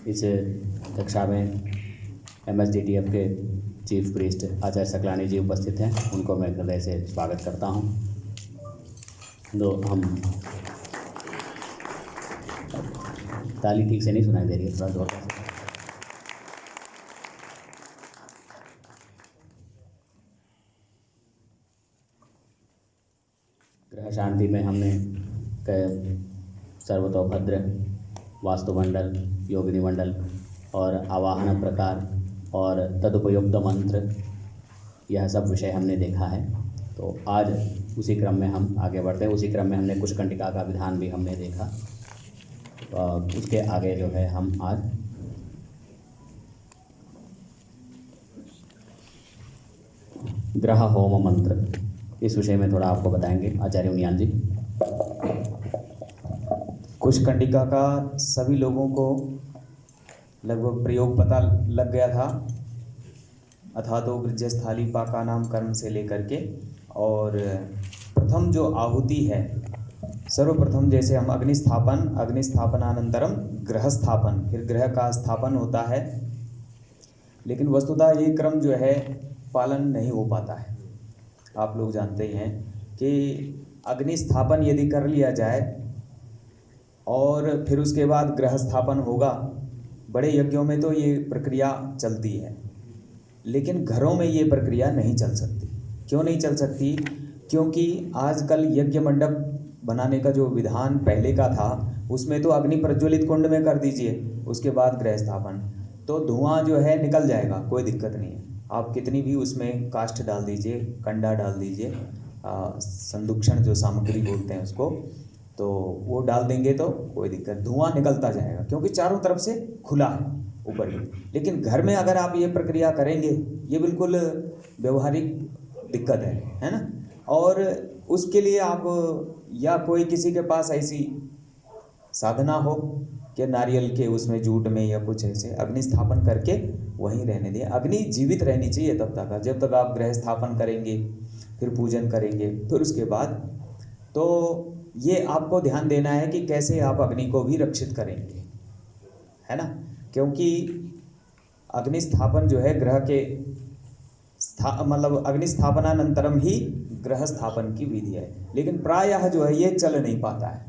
इस कक्षा में MSDTF के चीफ प्रीस्ट आचार्य सकलानी जी उपस्थित हैं, उनको मैं हृदय से स्वागत करता हूं। तो हम ताली ठीक से नहीं सुनाई दे रही है, थोड़ा जोर से। ग्रह शांति में हमने सर्वतोभद्र, वास्तुमंडल, योगिनी मंडल और आवाहन प्रकार और तदुपयुक्त मंत्र, यह सब विषय हमने देखा है। तो आज उसी क्रम में हम आगे बढ़ते हैं। उसी क्रम में हमने कुशकंडिका का विधान भी हमने देखा। उसके आगे जो है हम आज ग्रह होम मंत्र, इस विषय में थोड़ा आपको बताएंगे आचार्य उनियाल जी। कुशकंडिका का सभी लोगों को लगभग प्रयोग पता लग गया था, अथा तो गृहस्थाली पाका नाम कर्म से लेकर के। और प्रथम जो आहुति है, सर्वप्रथम जैसे हम अग्निस्थापनानंतरम ग्रह स्थापन, फिर ग्रह का स्थापन होता है। लेकिन वस्तुतः ये क्रम जो है पालन नहीं हो पाता है। आप लोग जानते ही हैं कि अग्निस्थापन यदि कर लिया जाए और फिर उसके बाद ग्रह स्थापन होगा, बड़े यज्ञों में तो ये प्रक्रिया चलती है, लेकिन घरों में ये प्रक्रिया नहीं चल सकती। क्यों नहीं चल सकती? क्योंकि आजकल यज्ञ मंडप बनाने का जो विधान पहले का था, उसमें तो अग्नि प्रज्वलित कुंड में कर दीजिए, उसके बाद ग्रह स्थापन, तो धुआं जो है निकल जाएगा, कोई दिक्कत नहीं है। आप कितनी भी उसमें काष्ठ डाल दीजिए, कंडा डाल दीजिए, संदूक्षण जो सामग्री बोलते हैं उसको, तो वो डाल देंगे तो कोई दिक्कत, धुआं निकलता जाएगा, क्योंकि चारों तरफ से खुला है ऊपर भी। लेकिन घर में अगर आप ये प्रक्रिया करेंगे, ये बिल्कुल व्यवहारिक दिक्कत है ना। और उसके लिए आप या कोई किसी के पास ऐसी साधना हो कि नारियल के उसमें जूट में या कुछ ऐसे अग्नि स्थापन करके वहीं रहने दें। अग्नि जीवित रहनी चाहिए तब तक, जब तक आप ग्रह स्थापन करेंगे, फिर पूजन करेंगे, फिर उसके बाद। तो ये आपको ध्यान देना है कि कैसे आप अग्नि को भी रक्षित करेंगे, है ना। क्योंकि अग्नि स्थापन जो है ग्रह के मतलब अग्नि स्थापनानंतरम ही ग्रह स्थापन की विधि है। लेकिन प्रायः जो है ये चल नहीं पाता है।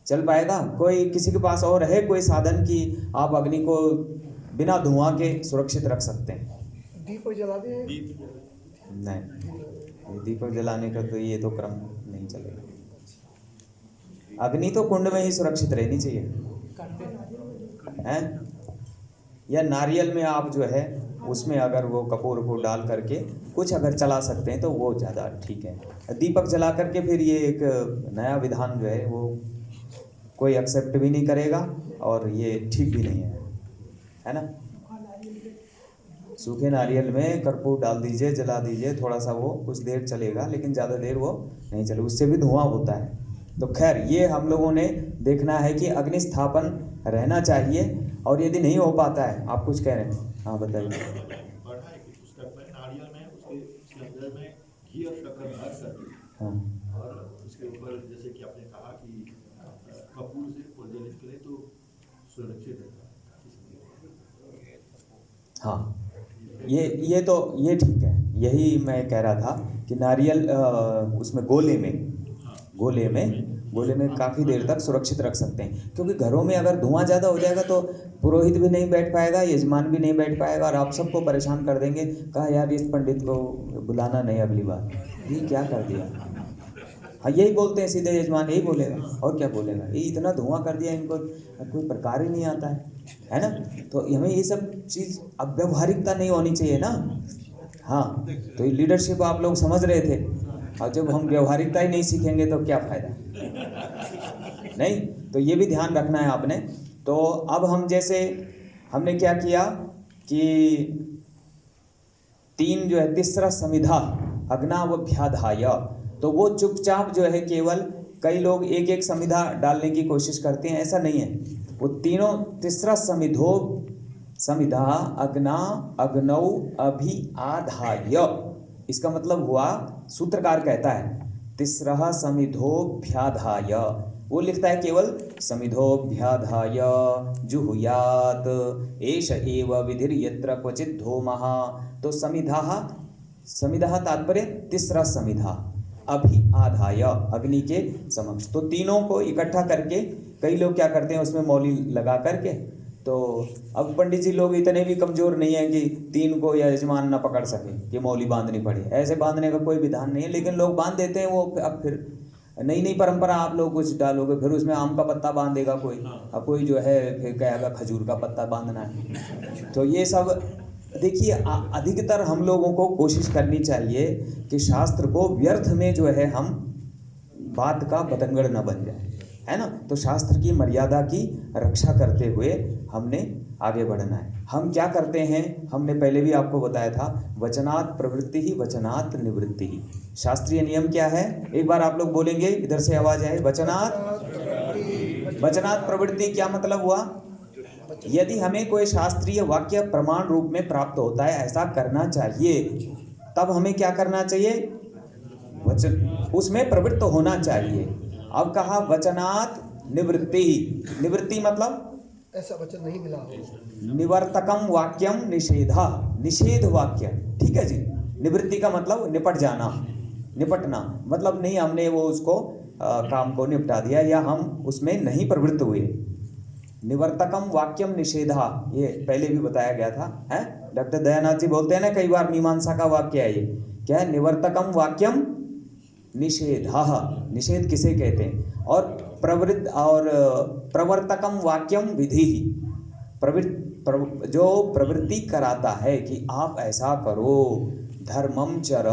चल पाएगा? कोई किसी के पास और है कोई साधन कि आप अग्नि को बिना धुआं के सुरक्षित रख सकते हैं? दीपक जला दें? नहीं, दीपक जलाने का तो ये तो क्रम नहीं चलेगा। अग्नि तो कुंड में ही सुरक्षित रहनी चाहिए, हैं? या नारियल में आप जो है उसमें अगर वो कपूर को डाल करके कुछ अगर चला सकते हैं तो वो ज़्यादा ठीक है। दीपक जला करके फिर ये एक नया विधान जो है वो कोई एक्सेप्ट भी नहीं करेगा और ये ठीक भी नहीं है ना। सूखे नारियल में कर्पूर डाल दीजिए, जला दीजिए, थोड़ा सा वो कुछ देर चलेगा, लेकिन ज़्यादा देर वो नहीं चलेगा, उससे भी धुआं होता है। तो खैर ये हम लोगों ने देखना है कि अग्नि स्थापन रहना चाहिए। और यदि नहीं हो पाता है, आप कुछ कह रहे हैं? हाँ बताइए। नारियल में उसके अंदर में घी और शक्कर भर करके, हाँ, और उसके ऊपर जैसे कि आपने कहा कि कपूर से प्रज्वलित करें तो सुरक्षित रहता है। हाँ, ये ठीक है। यही मैं कह रहा था कि नारियल उसमें गोले में काफ़ी देर तक सुरक्षित रख सकते हैं। क्योंकि घरों में अगर धुआं ज़्यादा हो जाएगा तो पुरोहित भी नहीं बैठ पाएगा, यजमान भी नहीं बैठ पाएगा, और आप सबको परेशान कर देंगे। कहा यार इस पंडित को बुलाना नहीं अगली बार, ये क्या कर दिया। हाँ, यही बोलते हैं सीधे, यजमान यही बोलेगा, और क्या बोलेगा, ये इतना धुआं कर दिया, इनको कोई प्रकार ही नहीं आता है ना। तो हमें ये सब चीज़ अब व्यवहारिकता नहीं होनी चाहिए ना। हाँ, तो ये लीडरशिप आप लोग समझ रहे थे, और जब हम व्यवहारिकता ही नहीं सीखेंगे तो क्या फ़ायदा नहीं। तो ये भी ध्यान रखना है आपने। तो अब हम जैसे हमने क्या किया कि तीसरा समिधा अग्नावभ्याधाय, तो वो चुपचाप जो है केवल, कई लोग एक एक समिधा डालने की कोशिश करते हैं, ऐसा नहीं है। वो तीनों तीसरा समिधा अग्नौ अभि आधाय, इसका मतलब हुआ, सूत्रकार कहता है तीसरा समिधोभ्याधाय, वो लिखता है केवल समिधोऽभ्याधाय जुहुयात एष एव विधिर्यत्र क्वचित् धूमः। तो समिधः तात्पर्य तीसरा समिधा, अभि आधाय अग्नि के समक्ष। तो तीनों को इकट्ठा करके कई लोग क्या करते हैं उसमें मौली लगा करके, तो अब पंडित जी लोग इतने भी कमजोर नहीं है कि तीन को या यजमान न पकड़ सके कि मौली बांधनी पड़े, ऐसे बांधने का कोई विधान नहीं है, लेकिन लोग बांध देते हैं। वो अब फिर नई नई परंपरा आप लोग कुछ डालोगे, फिर उसमें आम का पत्ता बांधेगा कोई, अब कोई जो है फिर कहेगा खजूर का पत्ता बांधना है। तो ये सब देखिए, अधिकतर हम लोगों को कोशिश करनी चाहिए कि शास्त्र को व्यर्थ में जो है हम बात का बतंगड़ न बन जाए, है ना। तो शास्त्र की मर्यादा की रक्षा करते हुए हमने आगे बढ़ना है। हम क्या करते हैं, हमने पहले भी आपको बताया था, वचनात् प्रवृत्ति ही वचनात् निवृत्ति ही। शास्त्रीय नियम क्या है, एक बार आप लोग बोलेंगे, इधर से आवाज आए, वचनात् प्रवृत्ति क्या मतलब हुआ। यदि हमें कोई शास्त्रीय वाक्य प्रमाण रूप में प्राप्त होता है, ऐसा करना चाहिए, तब हमें क्या करना चाहिए, वचन उसमें प्रवृत्त होना चाहिए। अब कहा वचनात् निवृत्ति, निवृत्ति मतलब ऐसा वचन नहीं मिला, निवर्तकम वाक्यम निषेधा, निषेध वाक्य, ठीक है जी। निवृत्ति का मतलब निपट जाना, निपटना, मतलब नहीं हमने वो उसको काम को निपटा दिया या हम उसमें नहीं प्रवृत्त हुए। निवर्तकम वाक्यम निषेधा, ये पहले भी बताया गया था, है। डॉक्टर दयानाथ जी बोलते हैं ना कई बार, मीमांसा का वाक्य है ये, क्या है, निवर्तकम वाक्यम निषेधा, निषेध किसे कहते हैं। और प्रवर्तकम वाक्यम विधि, जो प्रवृत्ति कराता है कि आप ऐसा करो, धर्मम चर,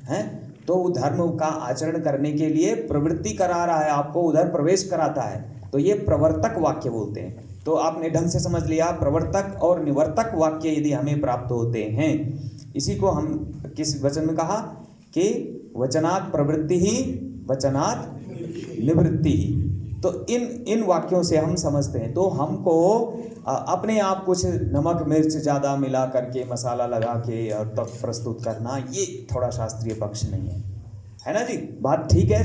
है, तो धर्म का आचरण करने के लिए प्रवृत्ति करा रहा है, आपको उधर प्रवेश कराता है, तो ये प्रवर्तक वाक्य बोलते हैं। तो आपने ढंग से समझ लिया, प्रवर्तक और निवर्तक वाक्य यदि हमें प्राप्त होते हैं, इसी को हम किस वचन में कहा कि वचनात् प्रवृत्ति ही वचनात् निवृत्ति ही। तो इन वाक्यों से हम समझते हैं। तो हमको अपने आप कुछ नमक मिर्च ज़्यादा मिला करके, मसाला लगा के और तब प्रस्तुत करना, ये थोड़ा शास्त्रीय पक्ष नहीं है ना जी। बात ठीक है,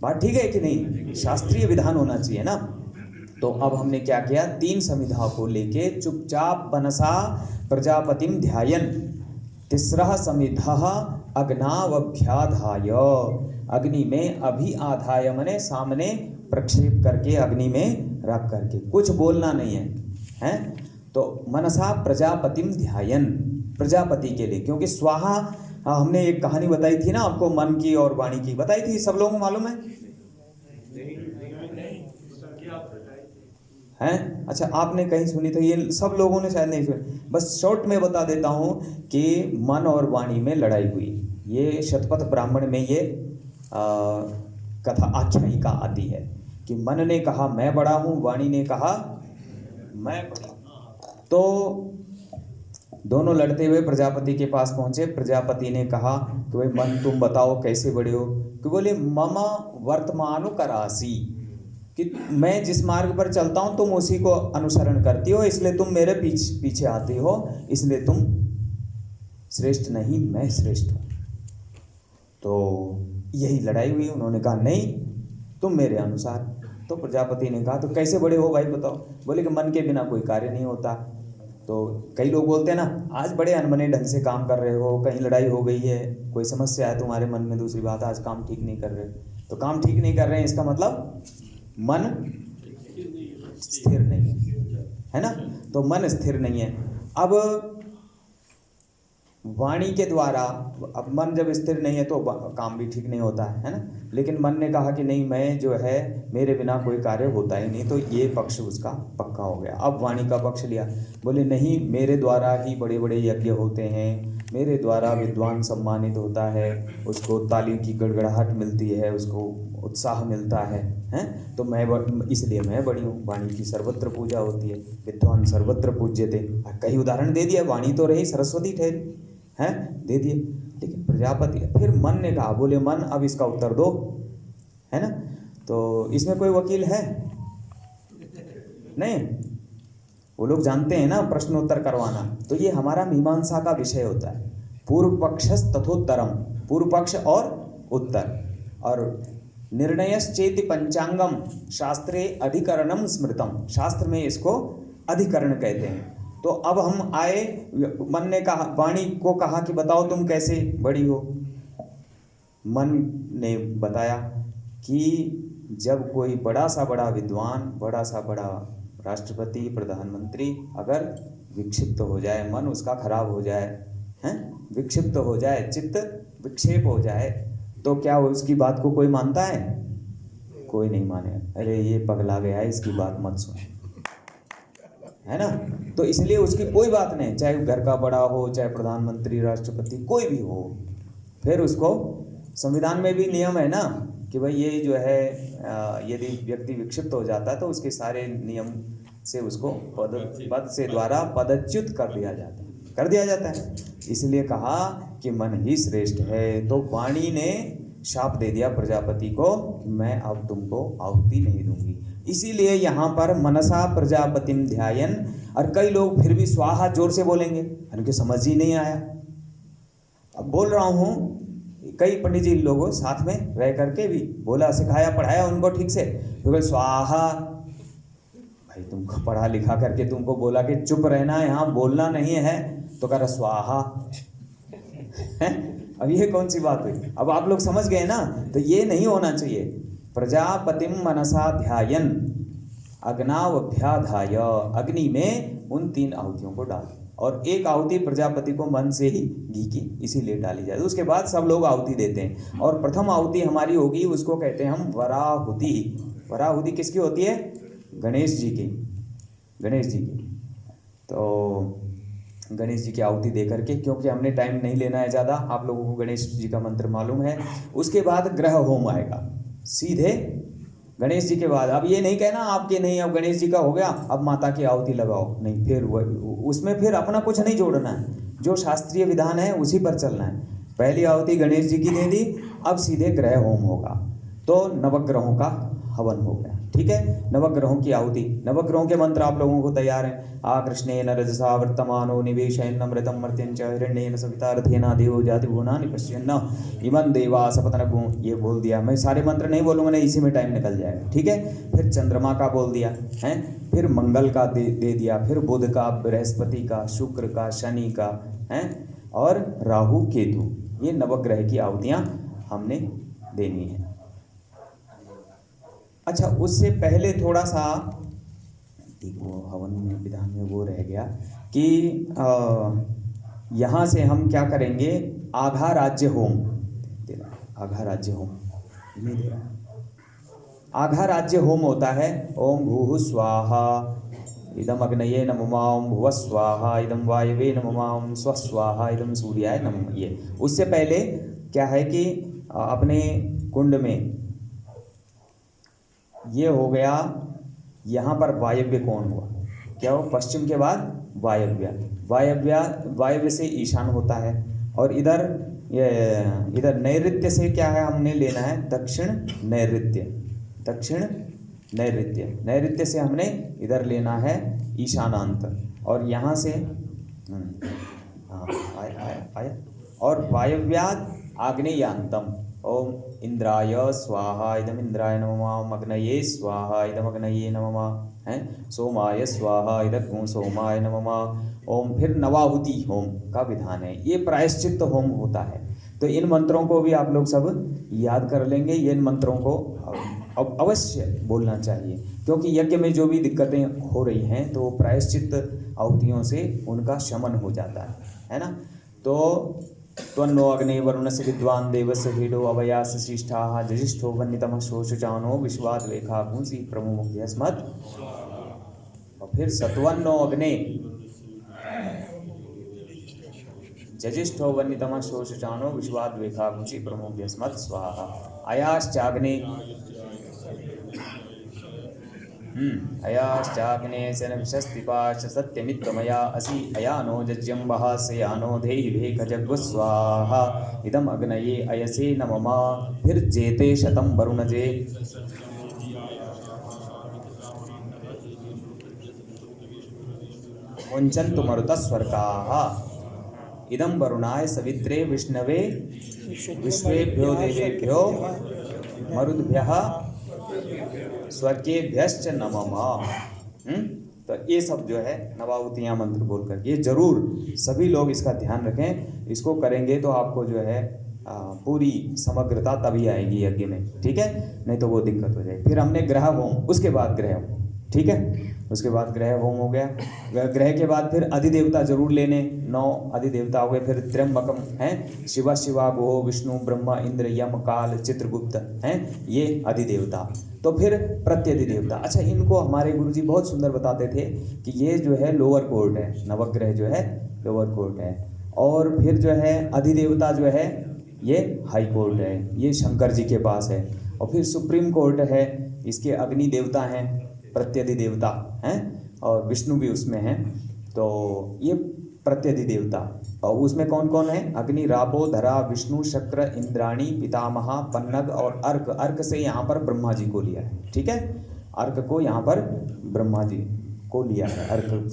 बात ठीक है कि नहीं, शास्त्रीय विधान होना चाहिए ना। तो अब हमने क्या किया, तीन समिधा को लेके चुपचाप मनसा प्रजापतिम ध्यायन, तीसरा समिधा अग्नावभ्याधाय, अग्नि में अभी आधाय मने सामने प्रक्षेप करके अग्नि में रख करके, कुछ बोलना नहीं है, हैं। तो मनसा प्रजापतिम ध्यायन, प्रजापति के लिए, क्योंकि स्वाहा, हमने एक कहानी बताई थी ना आपको, मन की और वाणी की बताई थी, सब लोगों को मालूम है, हैं। अच्छा, आपने कहीं सुनी तो, ये सब लोगों ने शायद नहीं सुनी, बस शॉर्ट में बता देता हूँ कि मन और वाणी में लड़ाई हुई। ये शतपथ ब्राह्मण में ये कथा आख्यायिका आती है कि मन ने कहा मैं बड़ा हूँ, वाणी ने कहा मैं बड़ा। तो दोनों लड़ते हुए प्रजापति के पास पहुँचे। प्रजापति ने कहा कि भाई मन तुम बताओ कैसे बड़े हो। कि बोले मम वर्तमानुकरासी, कि मैं जिस मार्ग पर चलता हूँ तुम उसी को अनुसरण करती हो, इसलिए तुम मेरे पीछे आती हो, इसलिए तुम श्रेष्ठ नहीं, मैं श्रेष्ठ हूँ। तो यही लड़ाई हुई। उन्होंने कहा नहीं, तुम मेरे अनुसार। तो प्रजापति ने कहा तो कैसे बड़े हो भाई बताओ। बोले कि मन के बिना कोई कार्य नहीं होता। तो कई लोग बोलते हैं ना, आज बड़े अनबने ढंग से काम कर रहे हो, कहीं लड़ाई हो गई है, कोई समस्या है तुम्हारे मन में, दूसरी बात आज काम ठीक नहीं कर रहे। तो काम ठीक नहीं कर रहे हैं, इसका मतलब मन स्थिर नहीं है ना। तो मन स्थिर नहीं है। अब वाणी के द्वारा, अब मन जब स्थिर नहीं है तो काम भी ठीक नहीं होता है ना। लेकिन मन ने कहा कि नहीं, मैं जो है मेरे बिना कोई कार्य होता ही नहीं, तो ये पक्ष उसका पक्का हो गया। अब वाणी का पक्ष लिया। बोले नहीं, मेरे द्वारा ही बड़े बड़े यज्ञ होते हैं, मेरे द्वारा विद्वान सम्मानित होता है, उसको ताली की गड़गड़ाहट मिलती है, उसको उत्साह मिलता है, हैं। तो मैं इसलिए मैं बड़ी हूँ। वाणी की सर्वत्र पूजा होती है, विद्वान सर्वत्र पूज्यते। कई उदाहरण दे दिया, वाणी तो रही सरस्वती ठहरी, हैं, दे दिए। लेकिन प्रजापति, फिर मन ने कहा, बोले मन अब इसका उत्तर दो, है ना। तो इसमें कोई वकील है नहीं, वो लोग जानते हैं ना प्रश्नोत्तर करवाना। तो ये हमारा मीमांसा का विषय होता है, पूर्व पक्षस तथोत्तरम, पूर्व पक्ष और उत्तर। और निर्णयश्चेति पंचांगम शास्त्रे अधिकरणम स्मृतम, शास्त्र में इसको अधिकरण कहते हैं। तो अब हम आए, मन ने कहा, वाणी को कहा कि बताओ तुम कैसे बड़ी हो। मन ने बताया कि जब कोई बड़ा सा बड़ा विद्वान, बड़ा सा बड़ा राष्ट्रपति, प्रधानमंत्री अगर विक्षिप्त हो जाए, मन उसका खराब हो जाए, हैं, विक्षिप्त हो जाए, चित्त विक्षेप हो जाए, तो क्या उसकी बात को कोई मानता है? कोई नहीं माने। अरे ये पगला गया है, इसकी बात मत सुन, है ना। तो इसलिए उसकी कोई बात नहीं, चाहे घर का बड़ा हो, चाहे प्रधानमंत्री, राष्ट्रपति, कोई भी हो। फिर उसको संविधान में भी नियम है ना कि भाई ये जो है यदि व्यक्ति विक्षिप्त हो जाता है तो उसके सारे नियम से उसको पद से द्वारा पदच्युत कर दिया जाता है। इसलिए कहा कि मन ही श्रेष्ठ है। तो वाणी ने शाप दे दिया प्रजापति को, मैं अब तुमको आहुति नहीं दूंगी। इसीलिए यहाँ पर मनसा प्रजापतिम ध्यायन, और कई लोग फिर भी स्वाहा जोर से बोलेंगे, उनके समझ ही नहीं आया। अब बोल रहा हूँ, कई पंडित जी लोगों साथ में रह करके भी बोला, सिखाया, पढ़ाया उनको ठीक से, तो स्वाहा। भाई तुमको पढ़ा लिखा करके तुमको बोला कि चुप रहना, यहाँ बोलना नहीं है, तो कह रहा स्वाहा। अब ये कौन सी बात हुई? अब आप लोग समझ गए ना। तो ये नहीं होना चाहिए। प्रजापतिम मनसा ध्यायन अग्नावभ्याधाय, अग्नि में उन 3 आहुतियों को डाल, और एक आहुति प्रजापति को मन से ही घी की इसीलिए डाली जाए। उसके बाद सब लोग आहुति देते हैं, और प्रथम आहुति हमारी होगी, उसको कहते हैं हम वराहुति। वराहुति किसकी होती है? गणेश जी की। तो गणेश जी की आहुति दे करके, क्योंकि हमने टाइम नहीं लेना है ज़्यादा, आप लोगों को गणेश जी का मंत्र मालूम है। उसके बाद ग्रह होम आएगा, सीधे गणेश जी के बाद। अब ये नहीं कहना आपके नहीं, अब गणेश जी का हो गया अब माता की आहुति लगाओ, नहीं, फिर उसमें फिर अपना कुछ नहीं जोड़ना है, जो शास्त्रीय विधान है उसी पर चलना है। पहली आहुति गणेश जी की दे दी, अब सीधे ग्रह होम होगा, तो नवग्रहों का हवन हो गया। ठीक है, नवग्रहों की आहुति, नवग्रहों के मंत्र आप लोगों को तैयार हैं। आकृष्णेन रजसा वर्तमानो निवेशयन् अमृतं मर्त्यं च हिरण्येन सविता रथेन देवो जाति भुवनानि पश्यन्न इमं देवा सपत्नगुं। ये बोल दिया। मैं सारे मंत्र नहीं बोलूँगा, नहीं, इसी में टाइम निकल जाएगा। ठीक है, फिर चंद्रमा का बोल दिया है, फिर मंगल का दे दिया, फिर बुध का, बृहस्पति का, शुक्र का, शनि का है, और राहु केतु। ये नवग्रह की आहुतियाँ हमने देनी है। अच्छा, उससे पहले थोड़ा सा वो हवन में विधान में वो रह गया कि यहाँ से हम क्या करेंगे, आघा राज्य होम देना। आघा राज्य होम नहीं दे रहा। आघा राज्य होम होता है ओम भूः स्वाहा इदम अग्नये नमः, ओम भुवः स्वाहा इदम वायवे नमः, ओम स्वः स्वाहा इदम सूर्याय नमः। ये उससे पहले क्या है कि अपने कुंड में ये हो गया, यहाँ पर वायव्य कोण हुआ। क्या हो? पश्चिम के बाद वायव्य से ईशान होता है, और इधर नैऋत्य से क्या है हमने लेना है, दक्षिण नैऋत्य से हमने इधर लेना है ईशानांत, और यहाँ से आया, और वायव्याद आग्नेयांतम। ओम इंद्राय स्वाहा इदम इंद्राय नमः, ओम अग्नये स्वाहा इदम अग्नये नमः, हैं, सोमाय स्वाहा इदम सोमाय नमः। ओम फिर नवाहुति होम का विधान है। ये प्रायश्चित्त होम होता है। तो इन मंत्रों को भी आप लोग सब याद कर लेंगे। ये इन मंत्रों को अब अवश्य बोलना चाहिए, क्योंकि यज्ञ में जो भी दिक्कतें हो रही हैं तो वो प्रायश्चित्त आहुतियों से उनका शमन हो जाता है ना। तो त्वन्नो अग्ने वरुणस्य विद्वान् देवस्य भीडो अवयास्य शिष्ठाः जजिष्ठो वह्नितमः शोषचानो विश्वात् वेखागुंसि प्रमुमुग्ध्यस्मत्। और फिर सत्वन्नो अग्ने जजिष्ठो वह्नितमः शोषचानो विश्वात् वेखागुंसि प्रमुमुग्ध्यस्मत् स्वाहा। अयाश्चाग्ने अयाश्चाग्ने शनविषस्तिपाश सत्यमित्तमया असि अयानो जज्यम्बः सयानो धेहि भेखजग्गु स्वाहा इदम अग्नये अयसे नमः। फिर जेते शतम वरुणजे मुञ्चन्तु मरुतस्वर्गाः इदम वरुणाय सवित्रे विष्णवे विश्वेभ्यो देवेभ्यो मरुद्भ्यः स्वर्गेभ्यश्च नमः। तो ये सब जो है नवाहुतियाँ मंत्र बोलकर ये जरूर सभी लोग इसका ध्यान रखें। इसको करेंगे तो आपको जो है पूरी समग्रता तभी आएगी यज्ञ में, ठीक है, नहीं तो वो दिक्कत हो जाएगी। फिर हमने ग्रह होम, उसके बाद ग्रह होम, ठीक है, उसके बाद ग्रह होम हो गया। ग्रह के बाद फिर अधिदेवता जरूर लेने, 9 अधिदेवता हो गए। फिर त्र्यंबकम हैं, शिवा शिवा गोह विष्णु ब्रह्मा इंद्र यम काल चित्रगुप्त हैं, ये अधिदेवता। तो फिर प्रत्यधिदेवता। अच्छा, इनको हमारे गुरुजी बहुत सुंदर बताते थे कि ये जो है लोअर कोर्ट है, नवग्रह जो है लोअर कोर्ट है, और फिर जो है अधिदेवता जो है ये हाई कोर्ट है, ये शंकर जी के पास है, और फिर सुप्रीम कोर्ट है, इसके अग्नि देवता हैं, प्रत्यधिदेवता हैं, और विष्णु भी उसमें हैं। तो ये प्रत्यधिदेवता, और उसमें कौन कौन है? अग्नि, रापो, धरा, विष्णु, शक्र, इंद्राणी, पितामहा, पन्नग और अर्क। अर्क से यहाँ पर ब्रह्मा जी को लिया है, ठीक है, अर्क को यहाँ पर ब्रह्मा जी को लिया है अर्क